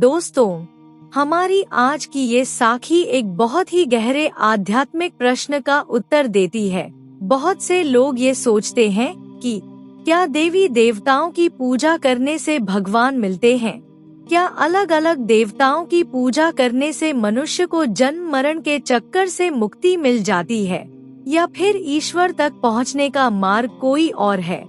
दोस्तों, हमारी आज की ये साखी एक बहुत ही गहरे आध्यात्मिक प्रश्न का उत्तर देती है। बहुत से लोग ये सोचते हैं कि क्या देवी देवताओं की पूजा करने से भगवान मिलते हैं? क्या अलग अलग देवताओं की पूजा करने से मनुष्य को जन्म मरण के चक्कर से मुक्ति मिल जाती है, या फिर ईश्वर तक पहुँचने का मार्ग कोई और है?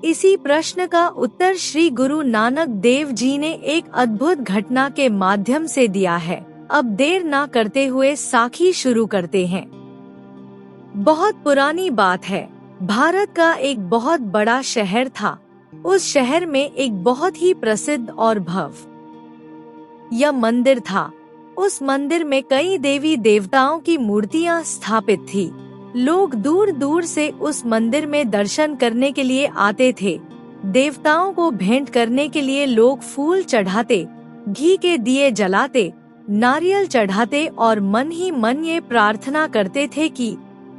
इसी प्रश्न का उत्तर श्री गुरु नानक देव जी ने एक अद्भुत घटना के माध्यम से दिया है। अब देर ना करते हुए साखी शुरू करते हैं। बहुत पुरानी बात है। भारत का एक बहुत बड़ा शहर था। उस शहर में एक बहुत ही प्रसिद्ध और भव्य यह मंदिर था। उस मंदिर में कई देवी देवताओं की मूर्तियां स्थापित थी। लोग दूर दूर से उस मंदिर में दर्शन करने के लिए आते थे। देवताओं को भेंट करने के लिए लोग फूल चढ़ाते, घी के दिए जलाते, नारियल चढ़ाते और मन ही मन ये प्रार्थना करते थे कि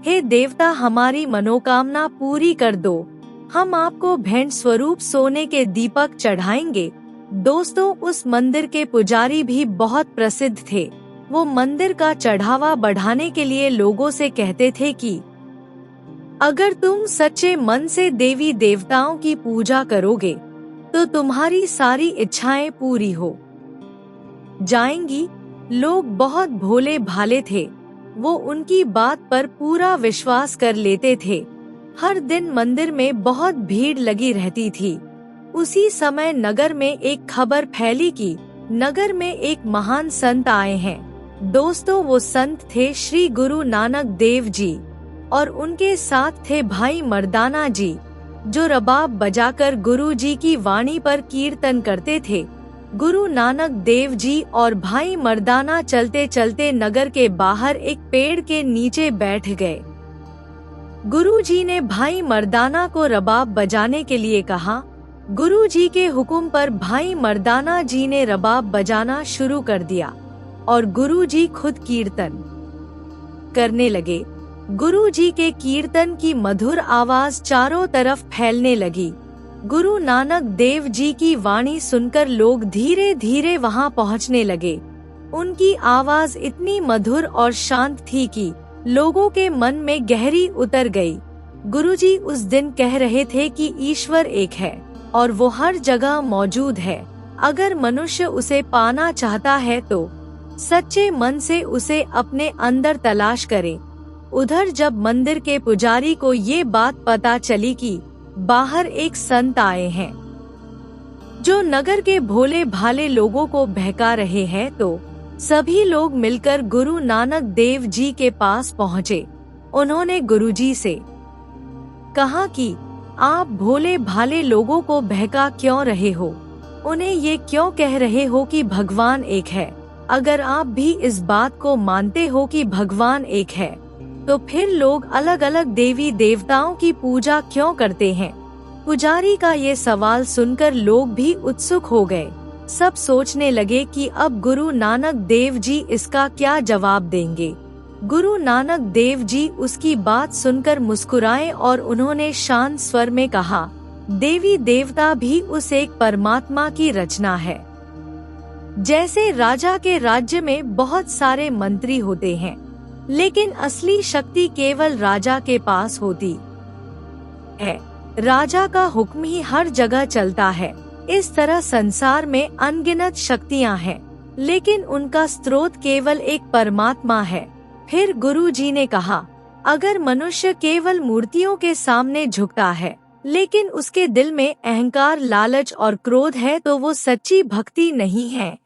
हे देवता, हमारी मनोकामना पूरी कर दो। हम आपको भेंट स्वरूप सोने के दीपक चढ़ाएंगे। दोस्तों, उस मंदिर के पुजारी भी बहुत प्रसिद्ध थे। वो मंदिर का चढ़ावा बढ़ाने के लिए लोगों से कहते थे कि अगर तुम सच्चे मन से देवी देवताओं की पूजा करोगे तो तुम्हारी सारी इच्छाएं पूरी हो जाएंगी। लोग बहुत भोले भाले थे। वो उनकी बात पर पूरा विश्वास कर लेते थे। हर दिन मंदिर में बहुत भीड़ लगी रहती थी। उसी समय नगर में एक खबर फैली कि नगर में एक महान संत आए हैं। दोस्तों, वो संत थे श्री गुरु नानक देव जी, और उनके साथ थे भाई मर्दाना जी, जो रबाब बजाकर गुरु जी की वाणी पर कीर्तन करते थे। गुरु नानक देव जी और भाई मर्दाना चलते चलते नगर के बाहर एक पेड़ के नीचे बैठ गए। गुरु जी ने भाई मर्दाना को रबाब बजाने के लिए कहा। गुरु जी के हुक्म पर भाई मर्दाना जी ने रबाब बजाना शुरू कर दिया और गुरु जी खुद कीर्तन करने लगे। गुरु जी के कीर्तन की मधुर आवाज चारों तरफ फैलने लगी। गुरु नानक देव जी की वाणी सुनकर लोग धीरे धीरे वहां पहुंचने लगे। उनकी आवाज इतनी मधुर और शांत थी कि लोगों के मन में गहरी उतर गई। गुरु जी उस दिन कह रहे थे कि ईश्वर एक है और वो हर जगह मौजूद है। अगर मनुष्य उसे पाना चाहता है तो सच्चे मन से उसे अपने अंदर तलाश करे। उधर जब मंदिर के पुजारी को ये बात पता चली कि बाहर एक संत आए हैं जो नगर के भोले भाले लोगों को बहका रहे हैं, तो सभी लोग मिलकर गुरु नानक देव जी के पास पहुँचे। उन्होंने गुरु जी से कहा कि आप भोले भाले लोगों को बहका क्यों रहे हो? उन्हें ये क्यों कह रहे हो कि भगवान एक है? अगर आप भी इस बात को मानते हो कि भगवान एक है, तो फिर लोग अलग अलग देवी देवताओं की पूजा क्यों करते हैं? पुजारी का ये सवाल सुनकर लोग भी उत्सुक हो गए। सब सोचने लगे कि अब गुरु नानक देव जी इसका क्या जवाब देंगे। गुरु नानक देव जी उसकी बात सुनकर मुस्कुराए और उन्होंने शांत स्वर में कहा, देवी देवता भी उस एक परमात्मा की रचना है। जैसे राजा के राज्य में बहुत सारे मंत्री होते हैं, लेकिन असली शक्ति केवल राजा के पास होती है। राजा का हुक्म ही हर जगह चलता है। इस तरह संसार में अनगिनत शक्तियां हैं, लेकिन उनका स्रोत केवल एक परमात्मा है। फिर गुरु जी ने कहा, अगर मनुष्य केवल मूर्तियों के सामने झुकता है, लेकिन उसके दिल में अहंकार, लालच और क्रोध है, तो वो सच्ची भक्ति नहीं है।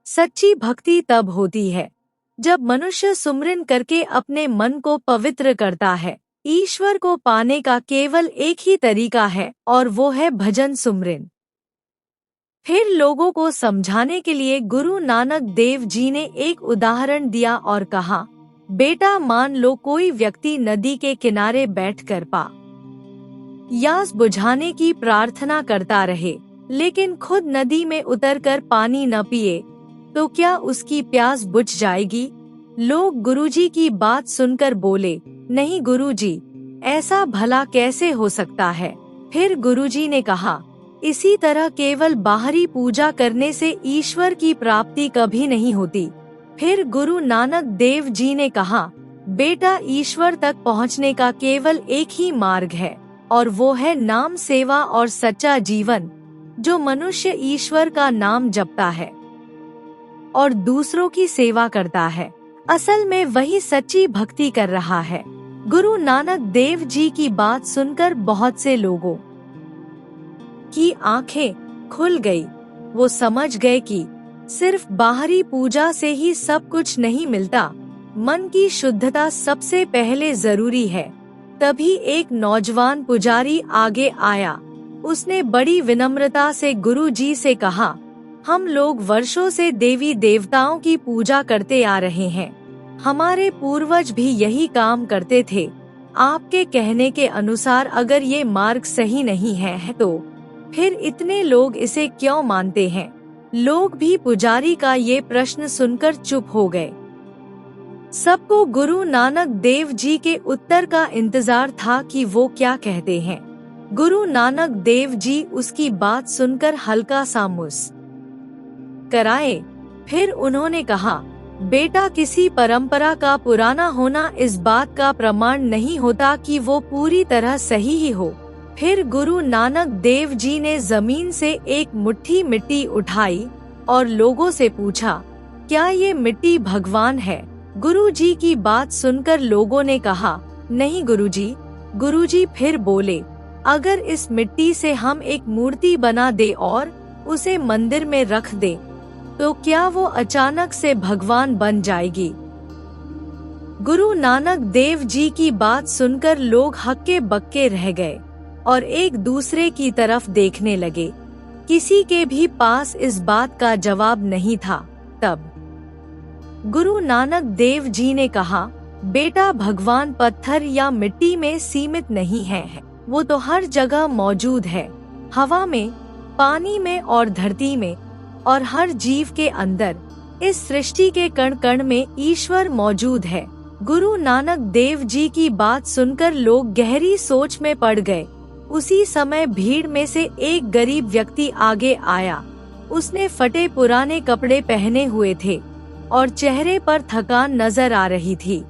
सच्ची भक्ति तब होती है जब मनुष्य सुमिरन करके अपने मन को पवित्र करता है। ईश्वर को पाने का केवल एक ही तरीका है और वो है भजन सुमिरन। फिर लोगों को समझाने के लिए गुरु नानक देव जी ने एक उदाहरण दिया और कहा, बेटा, मान लो कोई व्यक्ति नदी के किनारे बैठकर प्यास बुझाने की प्रार्थना करता रहे, लेकिन खुद नदी में उतरकर पानी न पिए, तो क्या उसकी प्यास बुझ जाएगी? लोग गुरुजी की बात सुनकर बोले, नहीं गुरुजी, ऐसा भला कैसे हो सकता है? फिर गुरुजी ने कहा, इसी तरह केवल बाहरी पूजा करने से ईश्वर की प्राप्ति कभी नहीं होती। फिर गुरु नानक देव जी ने कहा, बेटा, ईश्वर तक पहुँचने का केवल एक ही मार्ग है और वो है नाम सेवा और सच्चा जीवन। जो मनुष्य ईश्वर का नाम जपता है और दूसरों की सेवा करता है, असल में वही सच्ची भक्ति कर रहा है। गुरु नानक देव जी की बात सुनकर बहुत से लोगों की आंखें खुल गई। वो समझ गए कि सिर्फ बाहरी पूजा से ही सब कुछ नहीं मिलता, मन की शुद्धता सबसे पहले जरूरी है। तभी एक नौजवान पुजारी आगे आया। उसने बड़ी विनम्रता से गुरु जी से कहा, हम लोग वर्षों से देवी देवताओं की पूजा करते आ रहे हैं। हमारे पूर्वज भी यही काम करते थे। आपके कहने के अनुसार अगर ये मार्ग सही नहीं है तो फिर इतने लोग इसे क्यों मानते हैं? लोग भी पुजारी का ये प्रश्न सुनकर चुप हो गए। सबको गुरु नानक देव जी के उत्तर का इंतजार था कि वो क्या कहते हैं। गुरु नानक देव जी उसकी बात सुनकर हल्का सा मुस्कुराए। फिर उन्होंने कहा, बेटा, किसी परंपरा का पुराना होना इस बात का प्रमाण नहीं होता कि वो पूरी तरह सही ही हो। फिर गुरु नानक देव जी ने जमीन से एक मुट्ठी मिट्टी उठाई और लोगों से पूछा, क्या ये मिट्टी भगवान है? गुरु जी की बात सुनकर लोगों ने कहा, नहीं गुरुजी। गुरुजी फिर बोले, अगर इस मिट्टी से हम एक मूर्ति बना दे और उसे मंदिर में रख दे तो क्या वो अचानक से भगवान बन जाएगी? गुरु नानक देव जी की बात सुनकर लोग हक्के बक्के रह गए और एक दूसरे की तरफ देखने लगे। किसी के भी पास इस बात का जवाब नहीं था। तब गुरु नानक देव जी ने कहा, बेटा, भगवान पत्थर या मिट्टी में सीमित नहीं है, वो तो हर जगह मौजूद है। हवा में, पानी में और धरती में और हर जीव के अंदर। इस सृष्टि के कण कण में ईश्वर मौजूद है। गुरु नानक देव जी की बात सुनकर लोग गहरी सोच में पड़ गए। उसी समय भीड़ में से एक गरीब व्यक्ति आगे आया। उसने फटे पुराने कपड़े पहने हुए थे और चेहरे पर थकान नजर आ रही थी।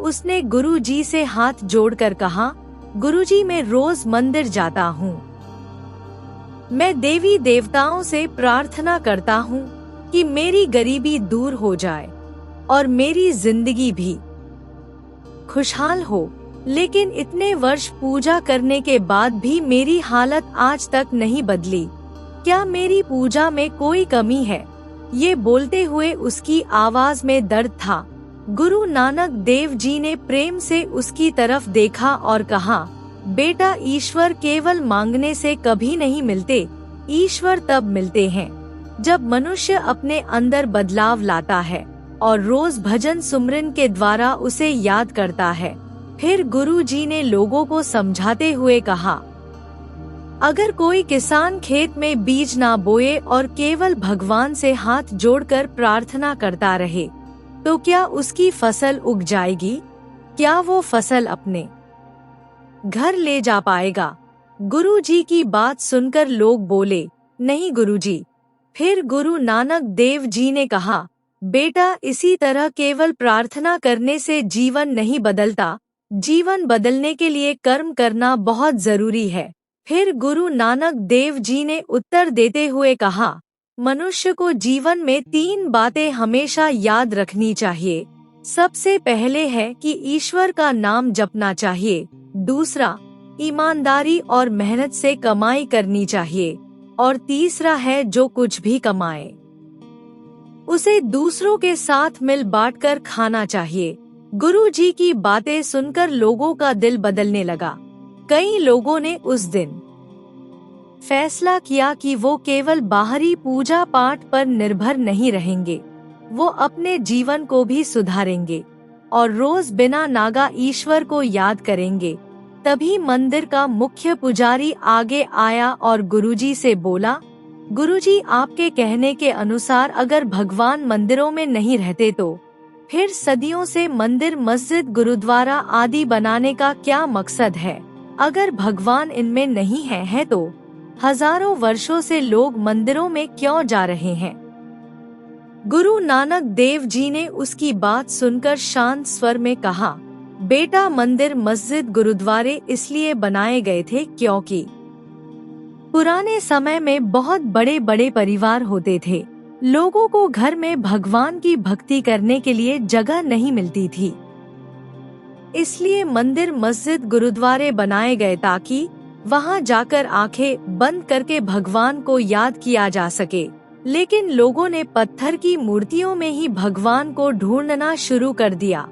उसने गुरु जी से हाथ जोड़कर कहा, गुरुजी, मैं रोज मंदिर जाता हूँ। मैं देवी देवताओं से प्रार्थना करता हूँ कि मेरी गरीबी दूर हो जाए और मेरी जिंदगी भी खुशहाल हो। लेकिन इतने वर्ष पूजा करने के बाद भी मेरी हालत आज तक नहीं बदली। क्या मेरी पूजा में कोई कमी है? ये बोलते हुए उसकी आवाज में दर्द था। गुरु नानक देव जी ने प्रेम से उसकी तरफ देखा और कहा, बेटा, ईश्वर केवल मांगने से कभी नहीं मिलते। ईश्वर तब मिलते हैं जब मनुष्य अपने अंदर बदलाव लाता है और रोज भजन सुमरन के द्वारा उसे याद करता है। फिर गुरु जी ने लोगों को समझाते हुए कहा, अगर कोई किसान खेत में बीज ना बोए और केवल भगवान से हाथ जोड़कर प्रार्थना करता रहे तो क्या उसकी फसल उग जाएगी? क्या वो फसल अपने घर ले जा पाएगा? गुरु जी की बात सुनकर लोग बोले, नहीं गुरुजी। फिर गुरु नानक देव जी ने कहा, बेटा, इसी तरह केवल प्रार्थना करने से जीवन नहीं बदलता। जीवन बदलने के लिए कर्म करना बहुत जरूरी है। फिर गुरु नानक देव जी ने उत्तर देते हुए कहा, मनुष्य को जीवन में 3 बातें हमेशा याद रखनी चाहिए। सबसे पहले है कि ईश्वर का नाम जपना चाहिए। दूसरा, ईमानदारी और मेहनत से कमाई करनी चाहिए। और तीसरा है, जो कुछ भी कमाए उसे दूसरों के साथ मिल बांटकर खाना चाहिए। गुरु जी की बातें सुनकर लोगों का दिल बदलने लगा। कई लोगों ने उस दिन फैसला किया कि वो केवल बाहरी पूजा पाठ पर निर्भर नहीं रहेंगे। वो अपने जीवन को भी सुधारेंगे और रोज बिना नागा ईश्वर को याद करेंगे। तभी मंदिर का मुख्य पुजारी आगे आया और गुरुजी से बोला, गुरुजी, आपके कहने के अनुसार अगर भगवान मंदिरों में नहीं रहते तो फिर सदियों से मंदिर, मस्जिद, गुरुद्वारा आदि बनाने का क्या मकसद है? अगर भगवान इनमें नहीं है तो हजारों वर्षों से लोग मंदिरों में क्यों जा रहे हैं? गुरु नानक देव जी ने उसकी बात सुनकर शांत स्वर में कहा, बेटा, मंदिर, मस्जिद, गुरुद्वारे इसलिए बनाए गए थे क्योंकि पुराने समय में बहुत बड़े बड़े परिवार होते थे। लोगों को घर में भगवान की भक्ति करने के लिए जगह नहीं मिलती थी। इसलिए मंदिर, मस्जिद, गुरुद्वारे बनाए गए ताकि वहां जाकर आंखें बंद करके भगवान को याद किया जा सके। लेकिन लोगों ने पत्थर की मूर्तियों में ही भगवान को ढूंढना शुरू कर दिया।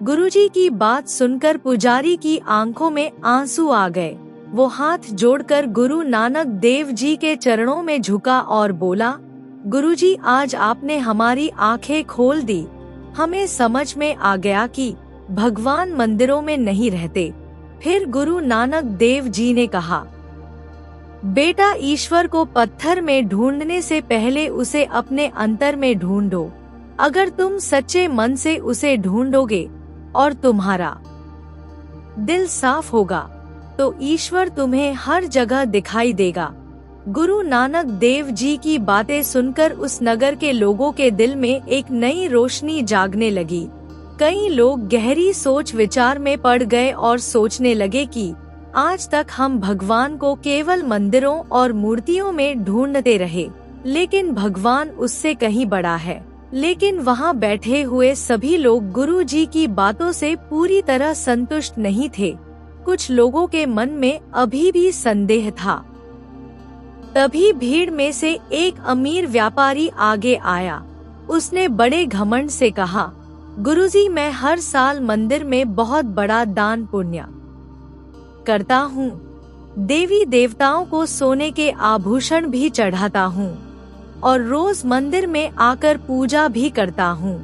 गुरुजी की बात सुनकर पुजारी की आंखों में आंसू आ गए। वो हाथ जोड़कर गुरु नानक देव जी के चरणों में झुका और बोला, गुरुजी, आज आपने हमारी आंखें खोल दी। हमें समझ में आ गया कि भगवान मंदिरों में नहीं रहते। फिर गुरु नानक देव जी ने कहा, बेटा, ईश्वर को पत्थर में ढूंढने से पहले उसे अपने अंतर में ढूंढो। अगर तुम सच्चे मन से उसे ढूंढोगे और तुम्हारा दिल साफ होगा तो ईश्वर तुम्हें हर जगह दिखाई देगा। गुरु नानक देव जी की बातें सुनकर उस नगर के लोगों के दिल में एक नई रोशनी जागने लगी। कई लोग गहरी सोच विचार में पड़ गए और सोचने लगे कि आज तक हम भगवान को केवल मंदिरों और मूर्तियों में ढूंढते रहे, लेकिन भगवान उससे कहीं बड़ा है। लेकिन वहाँ बैठे हुए सभी लोग गुरु जी की बातों से पूरी तरह संतुष्ट नहीं थे। कुछ लोगों के मन में अभी भी संदेह था। तभी भीड़ में से एक अमीर व्यापारी आगे आया। उसने बड़े घमंड से कहा, गुरुजी, मैं हर साल मंदिर में बहुत बड़ा दान पुण्य करता हूँ। देवी देवताओं को सोने के आभूषण भी चढ़ाता हूँ और रोज मंदिर में आकर पूजा भी करता हूँ।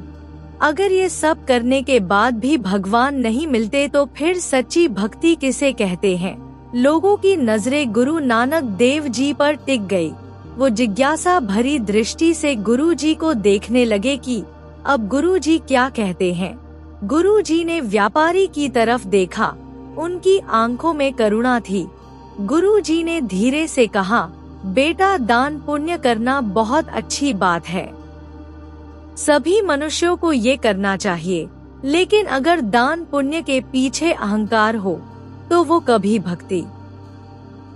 अगर ये सब करने के बाद भी भगवान नहीं मिलते तो फिर सच्ची भक्ति किसे कहते हैं? लोगों की नजरें गुरु नानक देव जी पर टिक गई। वो जिज्ञासा भरी दृष्टि से गुरु जी को देखने लगे कि अब गुरु जी क्या कहते हैं। गुरु जी ने व्यापारी की तरफ देखा। उनकी आंखों में करुणा थी। गुरु जी ने धीरे से कहा, बेटा, दान पुण्य करना बहुत अच्छी बात है। सभी मनुष्यों को ये करना चाहिए। लेकिन अगर दान पुण्य के पीछे अहंकार हो तो वो कभी भक्ति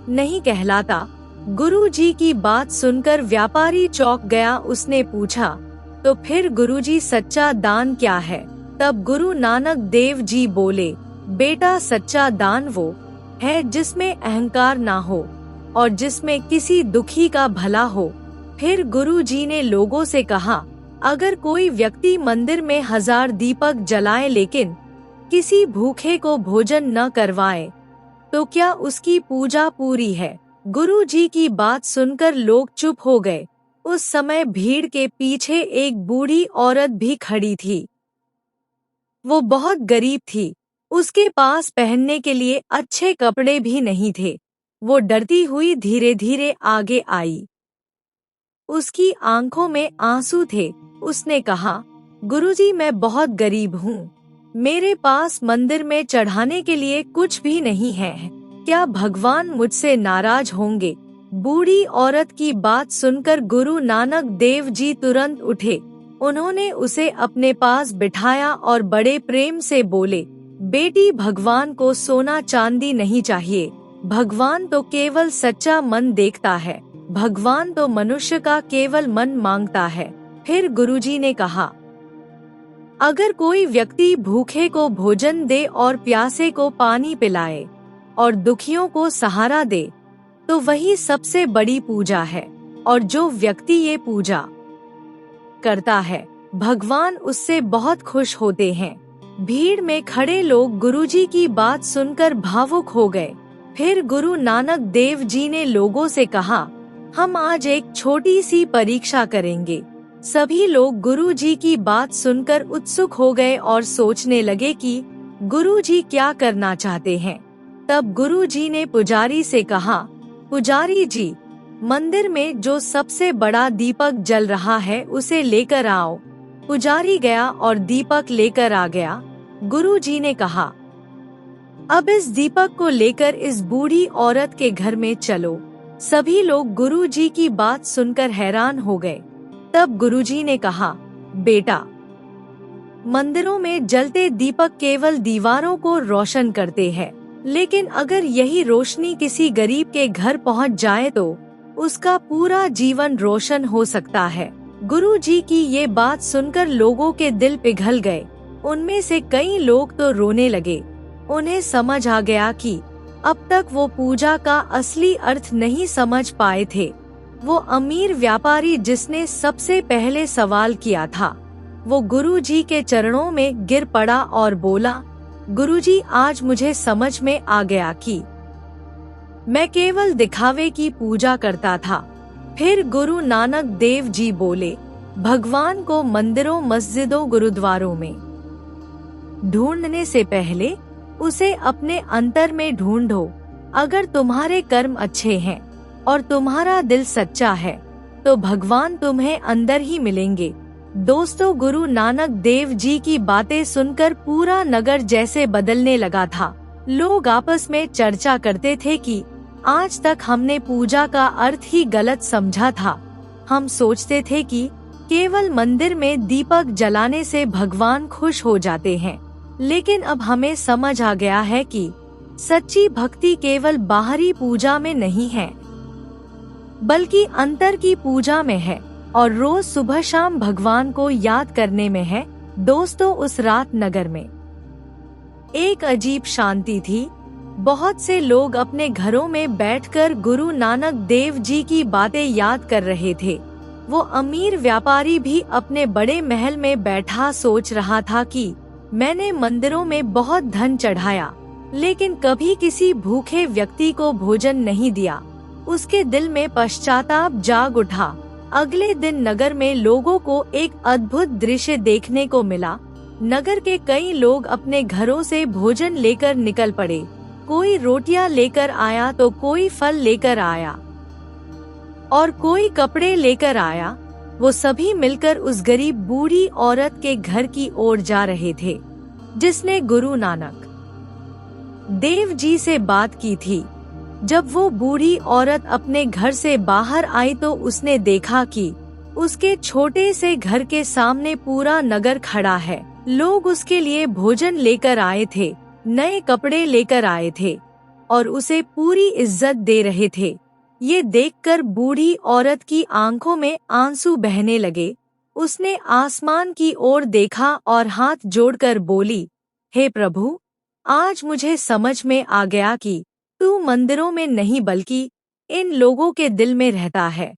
नहीं कहलाता। गुरु जी की बात सुनकर व्यापारी चौंक गया। उसने पूछा, तो फिर गुरुजी, सच्चा दान क्या है? तब गुरु नानक देव जी बोले, बेटा, सच्चा दान वो है जिसमें अहंकार ना हो और जिसमें किसी दुखी का भला हो। फिर गुरु जी ने लोगों से कहा, अगर कोई व्यक्ति मंदिर में 1000 दीपक जलाए लेकिन किसी भूखे को भोजन न करवाए तो क्या उसकी पूजा पूरी है? गुरु जी की बात सुनकर लोग चुप हो गए। उस समय भीड़ के पीछे एक बूढ़ी औरत भी खड़ी थी। वो बहुत गरीब थी। उसके पास पहनने के लिए अच्छे कपड़े भी नहीं थे। वो डरती हुई धीरे धीरे आगे आई। उसकी आंखों में आंसू थे। उसने कहा, गुरुजी, मैं बहुत गरीब हूँ। मेरे पास मंदिर में चढ़ाने के लिए कुछ भी नहीं है। क्या भगवान मुझसे नाराज होंगे? बूढ़ी औरत की बात सुनकर गुरु नानक देव जी तुरंत उठे। उन्होंने उसे अपने पास बिठाया और बड़े प्रेम से बोले, बेटी, भगवान को सोना चांदी नहीं चाहिए। भगवान तो केवल सच्चा मन देखता है। भगवान तो मनुष्य का केवल मन मांगता है। फिर गुरुजी ने कहा, अगर कोई व्यक्ति भूखे को भोजन दे और प्यासे को पानी पिलाए और दुखियों को सहारा दे तो वही सबसे बड़ी पूजा है। और जो व्यक्ति ये पूजा करता है, भगवान उससे बहुत खुश होते हैं। भीड़ में खड़े लोग गुरुजी की बात सुनकर भावुक हो गए। फिर गुरु नानक देव जी ने लोगों से कहा, हम आज एक छोटी सी परीक्षा करेंगे। सभी लोग गुरु जी की बात सुनकर उत्सुक हो गए और सोचने लगे कि गुरु जी क्या करना चाहते हैं। तब गुरु जी ने पुजारी से कहा, पुजारी जी, मंदिर में जो सबसे बड़ा दीपक जल रहा है उसे लेकर आओ। पुजारी गया और दीपक लेकर आ गया। गुरु जी ने कहा, अब इस दीपक को लेकर इस बूढ़ी औरत के घर में चलो। सभी लोग गुरुजी की बात सुनकर हैरान हो गए। तब गुरुजी ने कहा, बेटा, मंदिरों में जलते दीपक केवल दीवारों को रोशन करते हैं, लेकिन अगर यही रोशनी किसी गरीब के घर पहुंच जाए तो उसका पूरा जीवन रोशन हो सकता है। गुरुजी की ये बात सुनकर लोगों के दिल पिघल गए। उनमें से कई लोग तो रोने लगे। उन्हें समझ आ गया कि अब तक वो पूजा का असली अर्थ नहीं समझ पाए थे। वो अमीर व्यापारी जिसने सबसे पहले सवाल किया था, वो गुरुजी के चरणों में गिर पड़ा और बोला, गुरुजी, आज मुझे समझ में आ गया कि मैं केवल दिखावे की पूजा करता था। फिर गुरु नानक देव जी बोले, भगवान को मंदिरों, मस्जिदों, गुरुद्वारों में ढूंढने से पहले उसे अपने अंतर में ढूंढो। अगर तुम्हारे कर्म अच्छे हैं और तुम्हारा दिल सच्चा है तो भगवान तुम्हें अंदर ही मिलेंगे। दोस्तों, गुरु नानक देव जी की बातें सुनकर पूरा नगर जैसे बदलने लगा था। लोग आपस में चर्चा करते थे कि आज तक हमने पूजा का अर्थ ही गलत समझा था। हम सोचते थे कि केवल मंदिर में दीपक जलाने से भगवान खुश हो जाते हैं, लेकिन अब हमें समझ आ गया है कि सच्ची भक्ति केवल बाहरी पूजा में नहीं है, बल्कि अंतर की पूजा में है और रोज सुबह शाम भगवान को याद करने में है। दोस्तों, उस रात नगर में एक अजीब शांति थी। बहुत से लोग अपने घरों में बैठकर गुरु नानक देव जी की बातें याद कर रहे थे। वो अमीर व्यापारी भी अपने बड़े महल में बैठा सोच रहा था कि मैंने मंदिरों में बहुत धन चढ़ाया, लेकिन कभी किसी भूखे व्यक्ति को भोजन नहीं दिया। उसके दिल में पश्चाताप जाग उठा। अगले दिन नगर में लोगों को एक अद्भुत दृश्य देखने को मिला। नगर के कई लोग अपने घरों से भोजन लेकर निकल पड़े। कोई रोटियां लेकर आया तो कोई फल लेकर आया और कोई कपड़े लेकर आया। वो सभी मिलकर उस गरीब बूढ़ी औरत के घर की ओर जा रहे थे, जिसने गुरु नानक देव जी से बात की थी। जब वो बूढ़ी औरत अपने घर से बाहर आई तो उसने देखा कि उसके छोटे से घर के सामने पूरा नगर खड़ा है। लोग उसके लिए भोजन लेकर आए थे, नए कपड़े लेकर आए थे और उसे पूरी इज्जत दे रहे थे। ये देखकर बूढ़ी औरत की आंखों में आंसू बहने लगे। उसने आसमान की ओर देखा और हाथ जोड़कर बोली, हे प्रभु, आज मुझे समझ में आ गया कि तू मंदिरों में नहीं बल्कि इन लोगों के दिल में रहता है।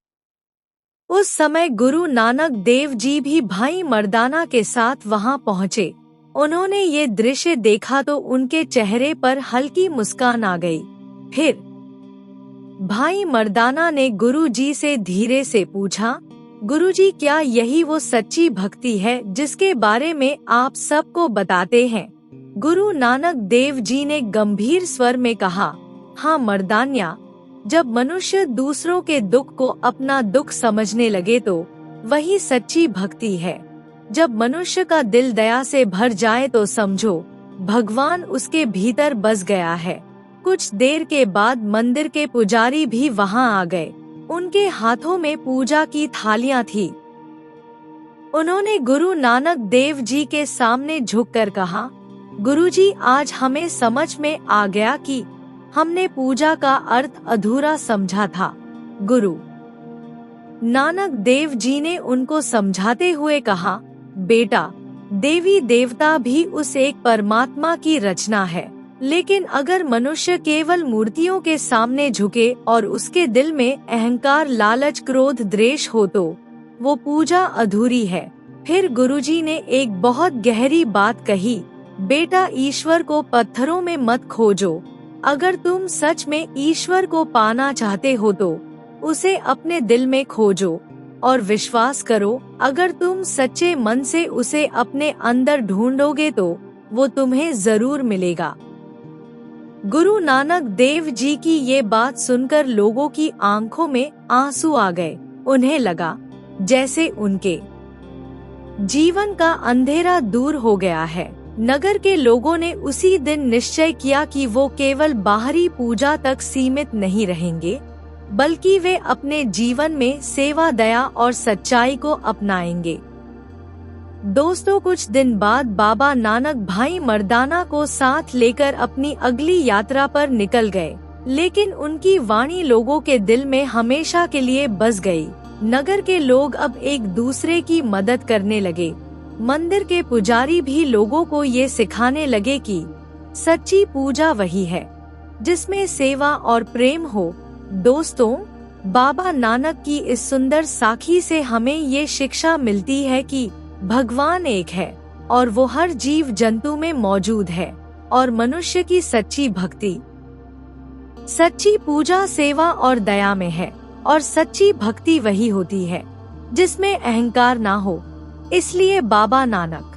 उस समय गुरु नानक देव जी भी भाई मर्दाना के साथ वहां पहुँचे। उन्होंने ये दृश्य देखा तो उनके चेहरे पर हल्की मुस्कान आ गई। फिर भाई मर्दाना ने गुरु जी से धीरे से पूछा, गुरु जी, क्या यही वो सच्ची भक्ति है जिसके बारे में आप सबको बताते हैं? गुरु नानक देव जी ने गंभीर स्वर में कहा, हाँ मर्दान्या, जब मनुष्य दूसरों के दुख को अपना दुख समझने लगे तो वही सच्ची भक्ति है। जब मनुष्य का दिल दया से भर जाए तो समझो भगवान उसके भीतर बस गया है। कुछ देर के बाद मंदिर के पुजारी भी वहां आ गए। उनके हाथों में पूजा की थालियां थी। उन्होंने गुरु नानक देव जी के सामने झुककर कहा, गुरुजी, आज हमें समझ में आ गया कि हमने पूजा का अर्थ अधूरा समझा था। गुरु नानक देव जी ने उनको समझाते हुए कहा, बेटा, देवी देवता भी उस एक परमात्मा की रचना है, लेकिन अगर मनुष्य केवल मूर्तियों के सामने झुके और उसके दिल में अहंकार, लालच, क्रोध, द्वेष हो तो वो पूजा अधूरी है। फिर गुरुजी ने एक बहुत गहरी बात कही, बेटा, ईश्वर को पत्थरों में मत खोजो। अगर तुम सच में ईश्वर को पाना चाहते हो तो उसे अपने दिल में खोजो और विश्वास करो, अगर तुम सच्चे मन से उसे अपने अंदर ढूंढोगे तो वो तुम्हें जरूर मिलेगा। गुरु नानक देव जी की ये बात सुनकर लोगों की आंखों में आंसू आ गए। उन्हें लगा जैसे उनके जीवन का अंधेरा दूर हो गया है। नगर के लोगों ने उसी दिन निश्चय किया कि वो केवल बाहरी पूजा तक सीमित नहीं रहेंगे, बल्कि वे अपने जीवन में सेवा, दया और सच्चाई को अपनाएंगे। दोस्तों, कुछ दिन बाद बाबा नानक भाई मर्दाना को साथ लेकर अपनी अगली यात्रा पर निकल गए, लेकिन उनकी वाणी लोगों के दिल में हमेशा के लिए बस गई। नगर के लोग अब एक दूसरे की मदद करने लगे। मंदिर के पुजारी भी लोगों को ये सिखाने लगे कि सच्ची पूजा वही है जिसमें सेवा और प्रेम हो। दोस्तों, बाबा नानक की इस सुंदर साखी से हमें ये शिक्षा मिलती है कि भगवान एक है और वो हर जीव जंतु में मौजूद है, और मनुष्य की सच्ची भक्ति, सच्ची पूजा, सेवा और दया में है। और सच्ची भक्ति वही होती है जिसमें अहंकार ना हो। इसलिए बाबा नानक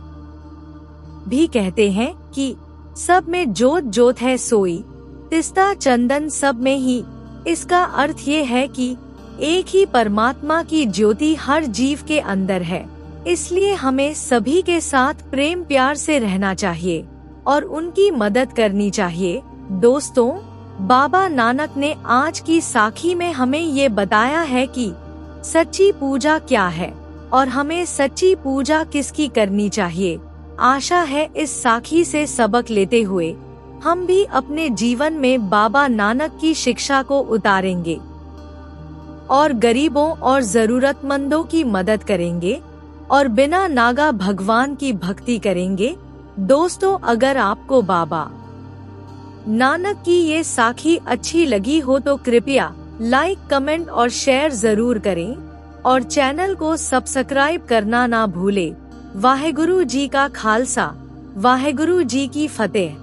भी कहते हैं कि सब में जोत जोत है सोई, तिस्ता चंदन सब में ही। इसका अर्थ ये है कि एक ही परमात्मा की ज्योति हर जीव के अंदर है। इसलिए हमें सभी के साथ प्रेम प्यार से रहना चाहिए और उनकी मदद करनी चाहिए। दोस्तों, बाबा नानक ने आज की साखी में हमें ये बताया है कि सच्ची पूजा क्या है और हमें सच्ची पूजा किसकी करनी चाहिए। आशा है इस साखी से सबक लेते हुए हम भी अपने जीवन में बाबा नानक की शिक्षा को उतारेंगे और गरीबों और जरूरतमंदों की मदद करेंगे और बिना नागा भगवान की भक्ति करेंगे। दोस्तों, अगर आपको बाबा नानक की ये साखी अच्छी लगी हो तो कृपया लाइक, कमेंट और शेयर जरूर करें और चैनल को सब्सक्राइब करना ना भूलें। वाहेगुरु जी का खालसा, वाहेगुरु जी की फतेह।